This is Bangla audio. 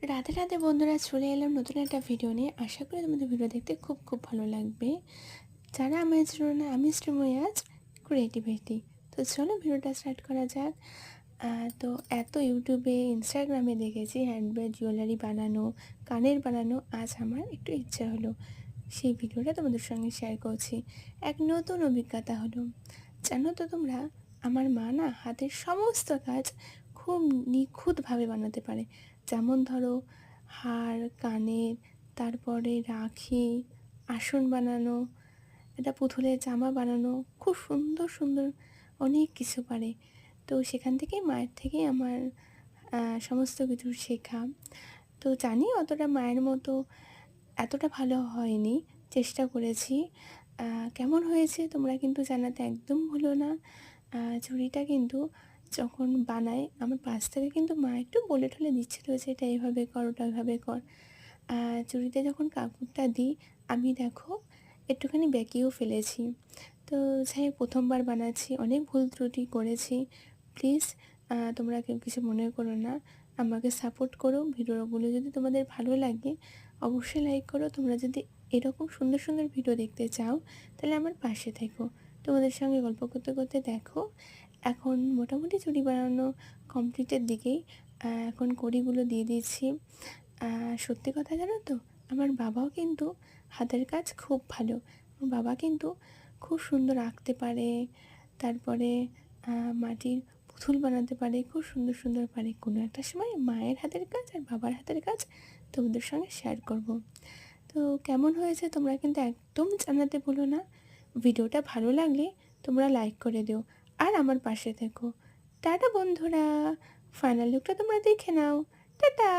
রাধে রাধে বন্ধুরা, চলে এলাম নতুন একটা ভিডিও নিয়ে। আশা করি তোমাদের ভিডিও দেখতে খুব খুব ভালো লাগবে। যারা আমার জন্য না, আমি শ্রীময়ী আজ ক্রিয়েটিভিটি। তো চলো ভিডিওটা স্টার্ট করা যাক। তো এত ইউটিউবে ইনস্টাগ্রামে দেখেছি হ্যান্ডমেড জুয়েলারি বানানো, কানের বানানো। আজ আমার একটু ইচ্ছে হলো সেই ভিডিওটা তোমাদের সঙ্গে শেয়ার করছি। এক নতুন অভিজ্ঞতা হলো। জানো তো তোমরা, আমার মা না হাতের সমস্ত কাজ খুব নিখুঁতভাবে বানাতে পারে। যেমন ধরো হার, কানের, তারপরে রাখি, আসন বানানো, একটা পুতুলের জামা বানানো, খুব সুন্দর সুন্দর অনেক কিছু পারে। তো সেখান থেকেই, মায়ের থেকেই আমার সমস্ত কিছু শেখা। তো জানি অতটা মায়ের মতো এতটা ভালো হয়নি, চেষ্টা করেছি। কেমন হয়েছে তোমরা কিন্তু জানাতে একদম ভুলো না। ঝুড়িটা কিন্তু যখন বানাই, আমার পাশ থেকে কিন্তু মা একটু বলে ঠলে দিচ্ছিলো যে এটা এভাবে কর, ওটা ওইভাবে কর। চুড়িতে যখন কাপড়টা দিই, আমি দেখো একটুখানি বেঁকিয়েও ফেলেছি। তো যাই হোক, প্রথমবার বানাচ্ছি, অনেক ভুল ত্রুটি করেছি। প্লিজ তোমরা কেউ কিছু মনে করো না, আমাকে সাপোর্ট করো। ভিডিওগুলো যদি তোমাদের ভালো লাগে অবশ্যই লাইক করো। তোমরা যদি এরকম সুন্দর সুন্দর ভিডিও দেখতে চাও তাহলে আমার পাশে থেকো। তোমাদের সঙ্গে গল্প করতে করতে দেখো এখন মোটামুটি চুড়ি বানানো কমপ্লিটের দিকেই। এখন কড়িগুলো দিয়ে দিচ্ছি। সত্যি কথা জানো তো, আমার বাবাও কিন্তু হাতের কাজ খুব ভালো। আমার বাবা কিন্তু খুব সুন্দর আঁকতে পারে, তারপরে মাটির পুতুল বানাতে পারে, খুব সুন্দর সুন্দর পারে। কোনো একটা সময় মায়ের হাতের কাজ আর বাবার হাতের কাজ তোমাদের সঙ্গে শেয়ার করব। তো কেমন হয়েছে তোমরা কিন্তু একদম জানাতে ভুলো না। ভিডিওটা ভালো লাগলে তোমরা লাইক করে দিও আর আমার পাশে থেকো। টাটা বন্ধুরা, ফাইনাল লুকটা তোমরা দেখে নাও। টাটা।